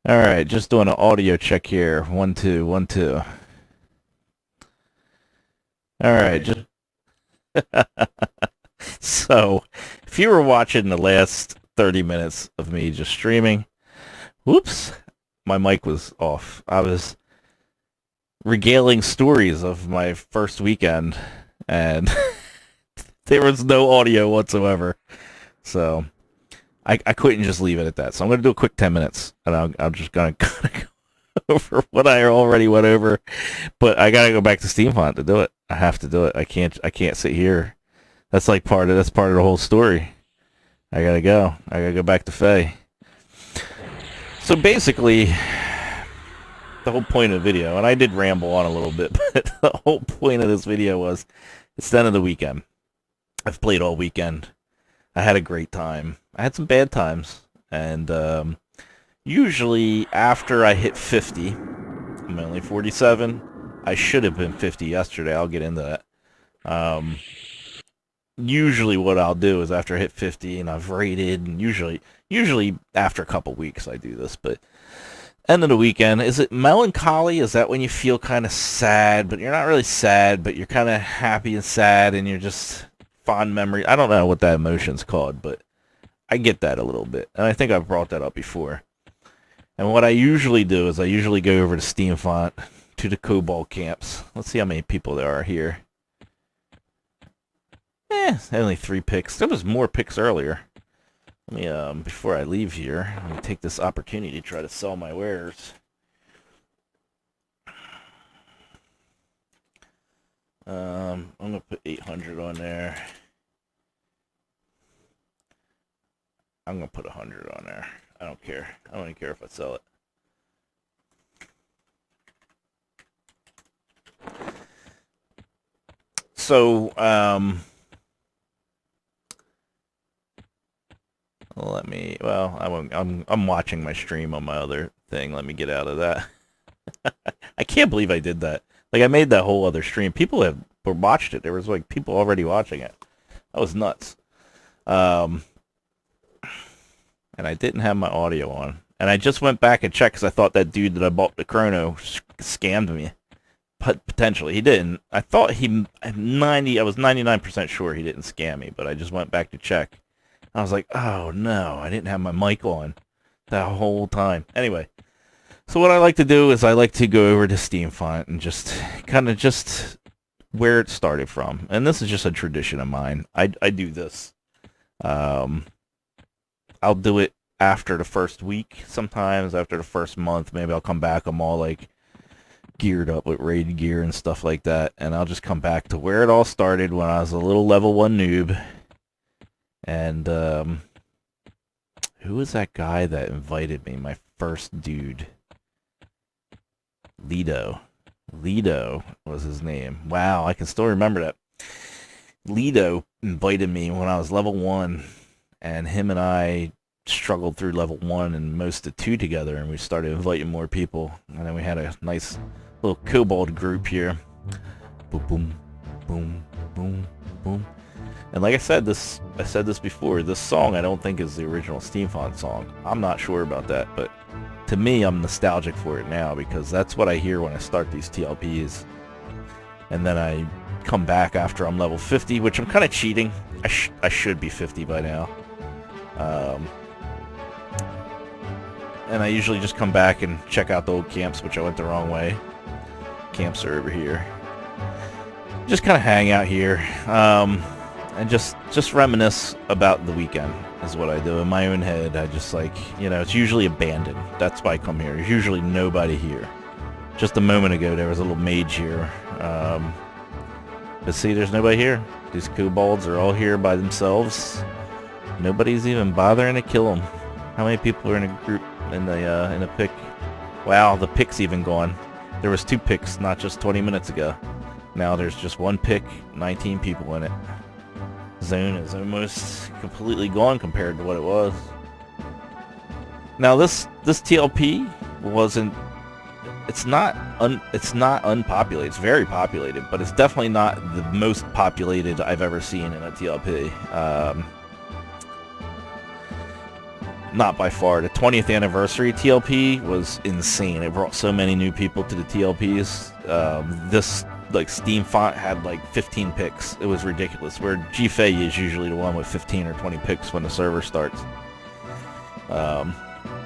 All right, just doing an audio check here. 1 2 1 2. All right, just so if you were watching the last 30 minutes of me just streaming, whoops, my mic was off. I was regaling stories of my first weekend, and there was no audio whatsoever. So I couldn't just leave it at that. So I'm going to do a quick 10 minutes, and I'm just going to go over what I already went over. But I got to go back to Steamfont to do it. I have to do it. I can't sit here. That's part of the whole story. I gotta go. I gotta go back to Faye. So basically, the whole point of the video, and I did ramble on a little bit, but the whole point of this video was it's the end of the weekend. I've played all weekend. I had a great time. I had some bad times, and usually after I hit 50, I'm only 47. I should have been 50 yesterday. I'll get into that. Usually what I'll do is after I hit 50 and I've rated, and usually after a couple weeks I do this, but end of the weekend, is it melancholy? Is that when you feel kind of sad, but you're not really sad, but you're kind of happy and sad, and you're just fond memory? I don't know what that emotion's called, but I get that a little bit, and I think I've brought that up before. And what I usually do is I usually go over to Steamfont, to the Cobalt camps. Let's see how many people there are here. Only 3 picks. There was more picks earlier. Let me, before I leave here, let me take this opportunity to try to sell my wares. I'm gonna put 800 on there. I'm gonna put 100 on there. I don't care. I don't even care if I sell it. So, I'm watching my stream on my other thing. Let me get out of that. I can't believe I did that. Like, I made that whole other stream. People have watched it. There was, like, people already watching it. That was nuts. And I didn't have my audio on. And I just went back and checked because I thought that dude that I bought the Chrono scammed me. Potentially. He didn't. I thought I was 99% sure he didn't scam me, but I just went back to check. I was like, oh no, I didn't have my mic on that whole time. Anyway, so what I like to do is I like to go over to Steamfont and just kind of just where it started from. And this is just a tradition of mine. I do this. I'll do it after the first week, sometimes after the first month. Maybe I'll come back. I'm all like geared up with raid gear and stuff like that. And I'll just come back to where it all started when I was a little level 1 noob. And, who was that guy that invited me? My first dude. Lido. Lido was his name. Wow, I can still remember that. Lido invited me when I was level 1, and him and I struggled through level 1 and most of 2 together, and we started inviting more people. And then we had a nice little kobold group here. Boom, boom, boom, boom, boom. And like I said this before, this song I don't think is the original Steamfont song. I'm not sure about that, but to me I'm nostalgic for it now because that's what I hear when I start these TLPs. And then I come back after I'm level 50, which I'm kind of cheating. I should be 50 by now. And I usually just come back and check out the old camps, which I went the wrong way. Camps are over here. Just kind of hang out here. And just reminisce about the weekend is what I do in my own head. I just like, it's usually abandoned. That's why I come here. There's usually nobody here. Just a moment ago, there was a little mage here. But see, there's nobody here. These kobolds are all here by themselves. Nobody's even bothering to kill them. How many people are in a group in a pick? Wow, the pick's even gone. There was 2 picks not just 20 minutes ago. Now there's just 1 pick, 19 people in it. Zone is almost completely gone compared to what it was. Now this TLP wasn't. It's not unpopulated. It's very populated, but it's definitely not the most populated I've ever seen in a TLP. not by far. The 20th anniversary TLP was insane. It brought so many new people to the TLPs. This like Steam font had like 15 picks. It was ridiculous. Where GFA is usually the one with 15 or 20 picks when the server starts.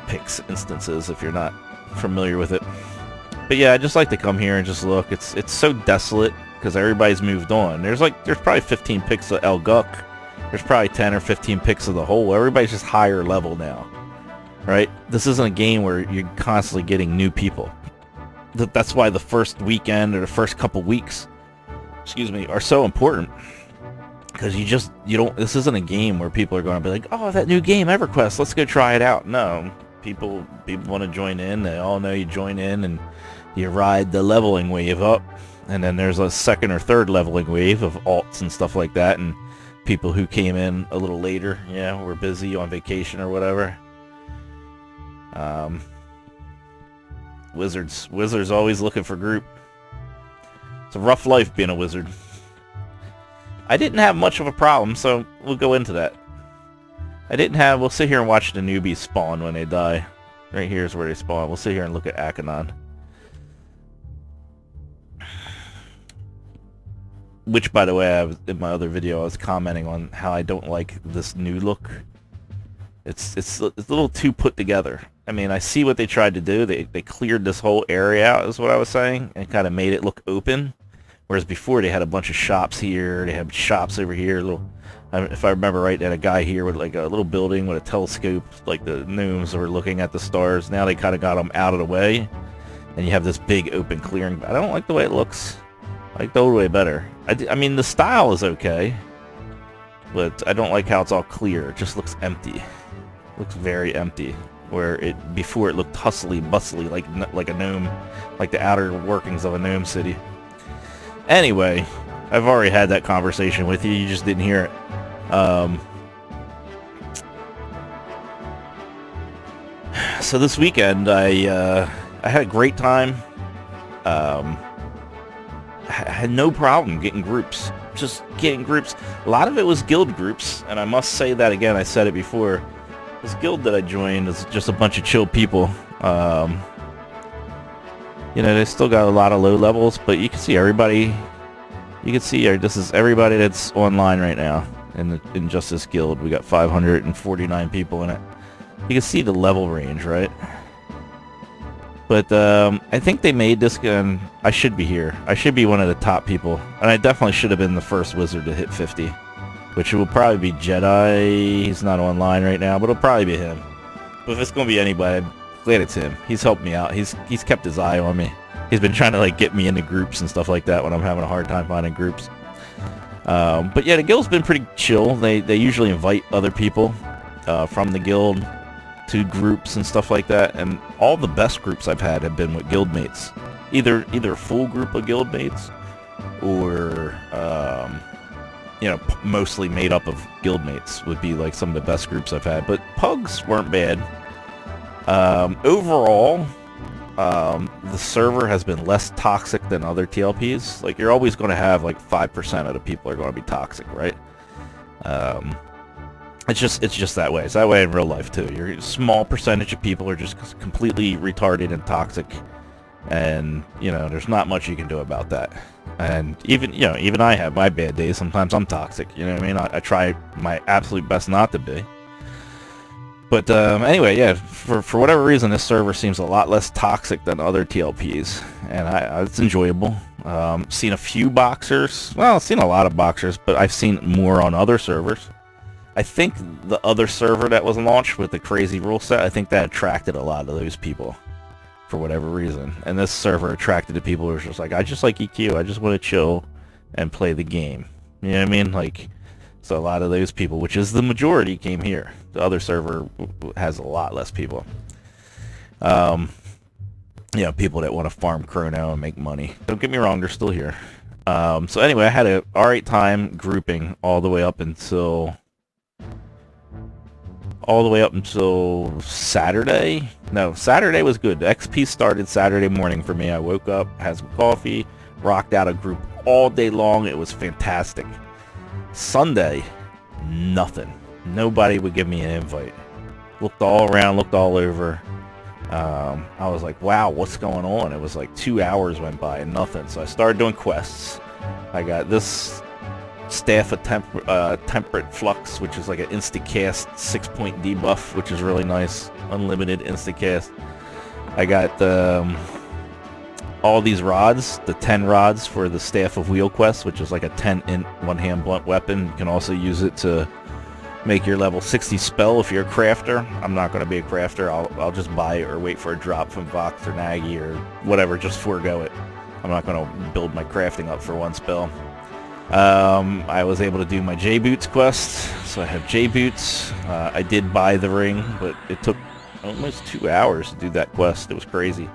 Picks instances if you're not familiar with it. But yeah, I just like to come here and just look. It's so desolate because everybody's moved on. There's probably 15 picks of El Guck. There's probably 10 or 15 picks of the whole. Everybody's just higher level now, right? This isn't a game where you're constantly getting new people. That's why the first weekend or the first couple weeks, are so important. Because this isn't a game where people are going to be like, oh, that new game, EverQuest, let's go try it out. No, people want to join in. They all know you join in and you ride the leveling wave up. And then there's a second or third leveling wave of alts and stuff like that. And people who came in a little later, were busy on vacation or whatever. Wizards always looking for group. It's a rough life being a wizard. I didn't have much of a problem, so we'll go into that. We'll sit here and watch the newbies spawn when they die. Right here is where they spawn. We'll sit here and look at Akanon. Which, by the way, in my other video, I was commenting on how I don't like this new look. It's a little too put together. I mean, I see what they tried to do. They cleared this whole area out, is what I was saying, and kind of made it look open. Whereas before, they had a bunch of shops here. They had shops over here. If I remember right, they had a guy here with like a little building with a telescope, like the gnomes were looking at the stars. Now they kind of got them out of the way, and you have this big open clearing. I don't like the way it looks. I like the old way better. I mean, the style is okay, but I don't like how it's all clear. It just looks empty. It looks very empty. Where before it looked hustly, bustly, like a gnome, like the outer workings of a gnome city. Anyway, I've already had that conversation with you. You just didn't hear it. So this weekend, I had a great time. I had no problem getting groups. Just getting groups. A lot of it was guild groups, and I must say that again. I said it before. This guild that I joined is just a bunch of chill people. They still got a lot of low levels, but you can see everybody. You can see this is everybody that's online right now in just this guild. We got 549 people in it. You can see the level range, right? But I think they made this gun. I should be here. I should be one of the top people, and I definitely should have been the first wizard to hit 50. Which will probably be Jedi. He's not online right now, but it'll probably be him. But if it's going to be anybody, I'm glad it's him. He's helped me out. He's kept his eye on me. He's been trying to get me into groups and stuff like that when I'm having a hard time finding groups. But yeah, the guild's been pretty chill. They usually invite other people from the guild to groups and stuff like that. And all the best groups I've had have been with guildmates. Either a full group of guildmates or mostly made up of guildmates would be like some of the best groups I've had. But pugs weren't bad. Overall, the server has been less toxic than other TLPs. Like, you're always going to have like 5% of the people are going to be toxic, right? It's just that way. It's that way in real life too. A small percentage of people are just completely retarded and toxic, and there's not much you can do about that. And even I have my bad days. Sometimes I'm toxic. You know what I mean? I try my absolute best not to be. But anyway, yeah. For whatever reason, this server seems a lot less toxic than other TLPs, and it's enjoyable. Seen a few boxers. Well, I've seen a lot of boxers, but I've seen more on other servers. I think the other server that was launched with the crazy rule set, I think that attracted a lot of those people. For whatever reason. And this server attracted to people who are just like, I just like EQ, I just want to chill and play the game. You know what I mean? So a lot of those people, which is the majority, came here. The other server has a lot less people. People that want to farm chrono and make money. Don't get me wrong, they're still here. So anyway, I had an alright time grouping all the way up until Saturday. No, Saturday was good. XP started Saturday morning for me. I woke up, had some coffee, rocked out a group all day long. It was fantastic. Sunday, nothing. Nobody would give me an invite. Looked all around, looked all over. I was like, wow, what's going on? It was like 2 hours went by and nothing. So I started doing quests. I got this Staff of Temperate Flux, which is like an insta-cast 6-point debuff, which is really nice. Unlimited insta-cast. I got all these rods, the 10 rods for the Staff of Wheel quest, which is like a 10-int one-hand blunt weapon. You can also use it to make your level 60 spell if you're a crafter. I'm not going to be a crafter. I'll just buy it or wait for a drop from Vox or Nagy or whatever. Just forego it. I'm not going to build my crafting up for one spell. I was able to do my J-Boots quest, so I have J-Boots. I did buy the ring, but it took almost 2 hours to do that quest. It was crazy.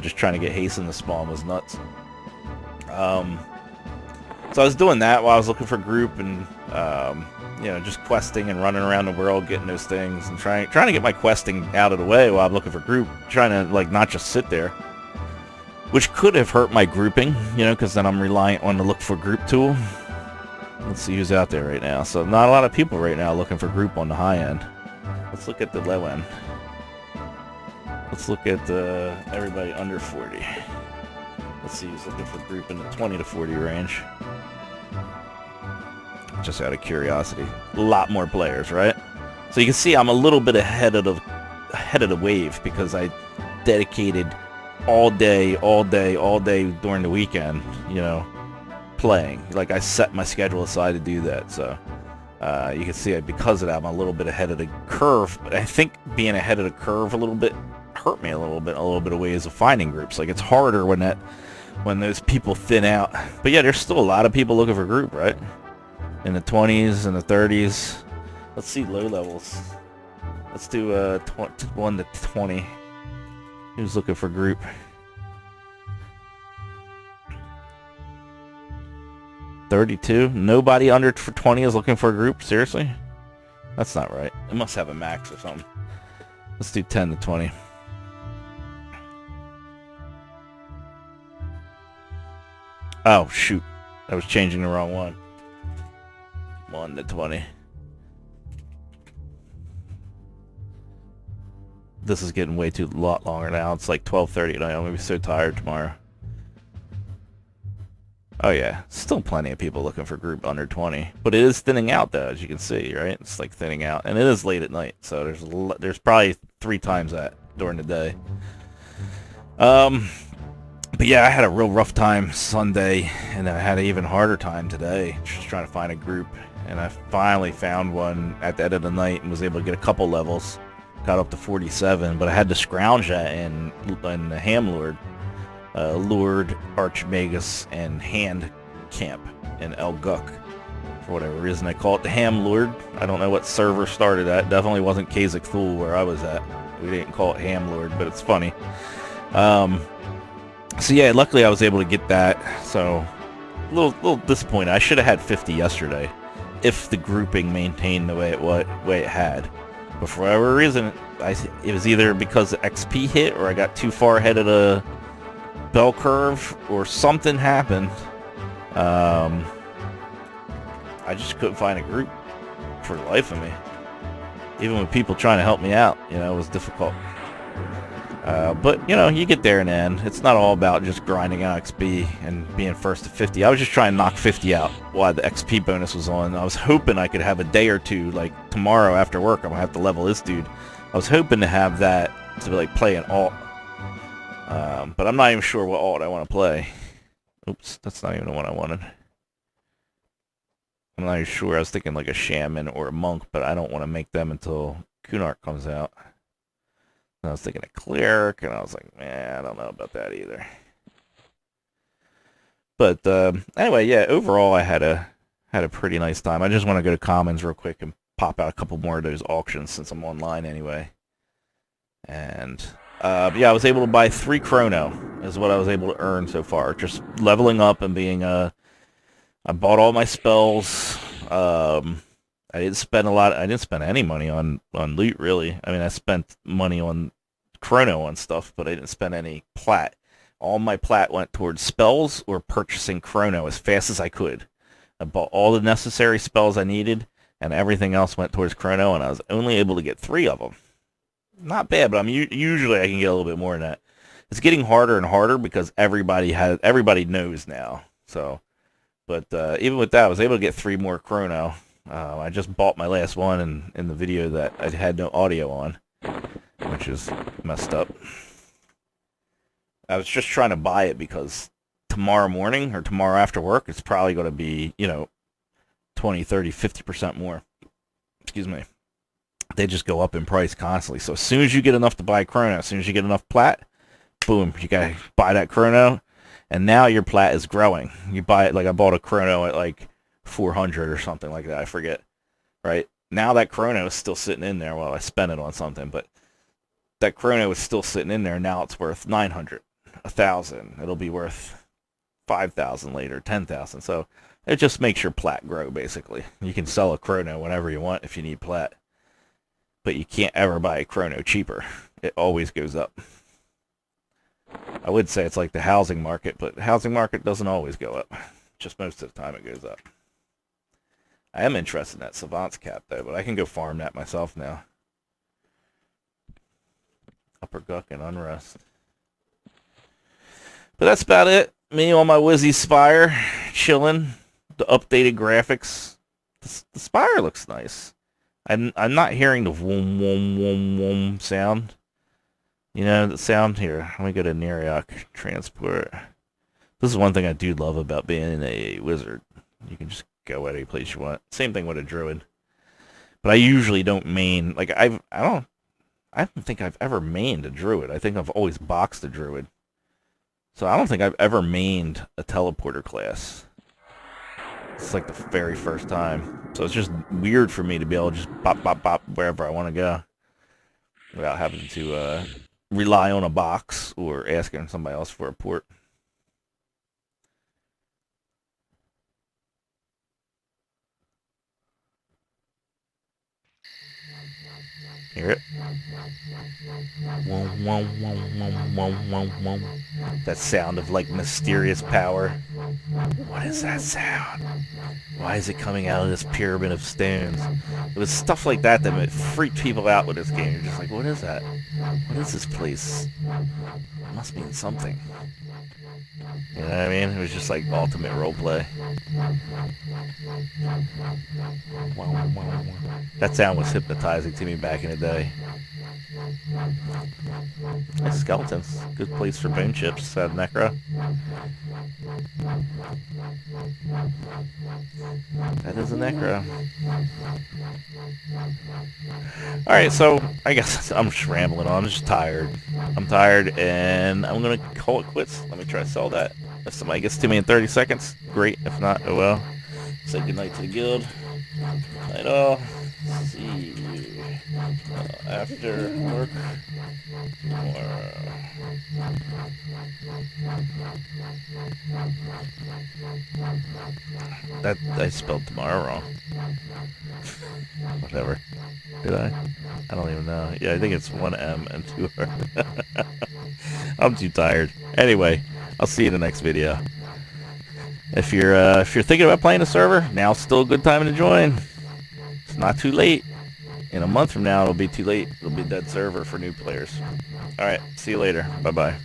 Just trying to get Hasten to spawn was nuts. So I was doing that while I was looking for group and you know, just questing and running around the world getting those things and trying to get my questing out of the way while I'm looking for group, trying to like not just sit there, which could have hurt my grouping, you know, because then I'm reliant on the look for group tool. Let's see who's out there right now. So not a lot of people right now looking for group on the high end. Let's look at the low end. Let's look at everybody under 40. Let's see who's looking for group in the 20 to 40 range. Just out of curiosity. A lot more players, right? So you can see I'm a little bit ahead of the wave because I dedicated all day during the weekend, you know, playing. Like I set my schedule aside to do that. So you can see because of that I'm a little bit ahead of the curve. But I think being ahead of the curve a little bit hurt me a little bit of ways of finding groups. Like it's harder when those people thin out. But yeah, there's still a lot of people looking for group, right? In the 20s and the 30s. Let's see low levels. Let's do 1 to 20. Who's looking for group? $32. Nobody under for 20 is looking for a group? Seriously? That's not right. It must have a max or something. Let's do 10 to 20. Oh, shoot. I was changing the wrong one. 1 to 20. This is getting way too lot longer now. It's like 12:30 and I'm gonna be so tired tomorrow. Oh yeah, still plenty of people looking for group under 20, but it is thinning out though, as you can see, right? It's like thinning out, and it is late at night, so there's probably 3 times that during the day. But yeah, I had a real rough time Sunday, and I had an even harder time today, just trying to find a group. And I finally found one at the end of the night and was able to get a couple levels. Got up to 47, but I had to scrounge that in the Ham Lord, Lord, Archmagus, and Hand Camp in El Guk. For whatever reason, they call it the Ham Lord. I don't know what server started at. Definitely wasn't Kazakh Thul where I was at. We didn't call it Ham Lord, but it's funny. So yeah, luckily I was able to get that. So a little disappointed. I should have had 50 yesterday if the grouping maintained the way it had. But for whatever reason, it was either because the XP hit or I got too far ahead of the bell curve or something happened. I just couldn't find a group for the life of me. Even with people trying to help me out, you know, it was difficult. But, you know, you get there in the end. It's not all about just grinding out XP and being first to 50. I was just trying to knock 50 out while the XP bonus was on. I was hoping I could have a day or two, like tomorrow after work, I'm going to have to level this dude. I was hoping to have that to, like, play an alt. But I'm not even sure what alt I want to play. Oops, that's not even the one I wanted. I'm not even sure. I was thinking like a shaman or a monk, but I don't want to make them until Kunark comes out. I was thinking a cleric, and I was like, man, I don't know about that either. But anyway, yeah, overall I had a pretty nice time. I just want to go to Commons real quick and pop out a couple more of those auctions since I'm online anyway. And yeah, I was able to buy 3 chrono is what I was able to earn so far. Just leveling up and being I bought all my spells. I didn't spend I didn't spend any money on loot, really. I mean, I spent money on chrono on stuff, but I didn't spend any plat. All my plat went towards spells or purchasing chrono as fast as I could. I bought all the necessary spells I needed, and everything else went towards chrono, and I was only able to get 3 of them. Not bad, but usually I can get a little bit more than that. It's getting harder and harder because everybody knows now. So, but even with that, I was able to get 3 more chrono. I just bought my last one in the video that I had no audio on, which is messed up. I was just trying to buy it because tomorrow morning or tomorrow after work, it's probably going to be, 20, 30, 50% more. Excuse me. They just go up in price constantly. So as soon as you get enough to buy chrono, as soon as you get enough plat, boom, you got to buy that chrono, and now your plat is growing. You buy it, like I bought a chrono at like 400 or something like that, I forget, right? Now that chrono is still sitting in there. Well, I spent it on something, but that chrono is still sitting in there. Now it's worth 900, 1,000. It'll be worth 5,000 later, 10,000. So it just makes your plat grow, basically. You can sell a chrono whenever you want if you need plat, but you can't ever buy a chrono cheaper. It always goes up. I would say it's like the housing market, but the housing market doesn't always go up. Just most of the time it goes up. I am interested in that Savant's cap, though, but I can go farm that myself now. Upper Guck and Unrest. But that's about it. Me on my Wizzy Spire, chilling. The updated graphics. The Spire looks nice. I'm not hearing the whoom, whoom, whoom, whoom sound. The sound here. Let me go to Neriok Transport. This is one thing I do love about being a wizard. You can just go any place you want. Same thing with a druid. But I usually don't main. Like I don't think I've ever mained a druid. I think I've always boxed a druid. So I don't think I've ever mained a teleporter class. It's like the very first time. So it's just weird for me to be able to just bop, bop, bop wherever I want to go without having to rely on a box or asking somebody else for a port. Hear it? Wom, wom, wom, wom, wom, wom, wom. That sound of like mysterious power. What is that sound? Why is it coming out of this pyramid of stones? It was stuff like that that freaked people out with this game. You're just like, what is that? What is this place? It must mean something. You know what I mean? It was just like ultimate roleplay. That sound was hypnotizing to me back in the day. Skeletons. Good place for bone chips, said Necro. That is a Necro. Alright, so I guess I'm just rambling on. I'm just tired. I'm tired, and I'm going to call it quits. Let me try to sell that. If somebody gets to me in 30 seconds, great. If not, oh well. Say goodnight to the guild. Night all. See you after work tomorrow. That I spelled tomorrow wrong. Whatever. Did I? I don't even know. Yeah, I think it's 1 M and 2 R. I'm too tired. Anyway, I'll see you in the next video. If you're thinking about playing a server, now's still a good time to join. It's not too late. In a month from now, it'll be too late. It'll be a dead server for new players. Alright, see you later. Bye-bye.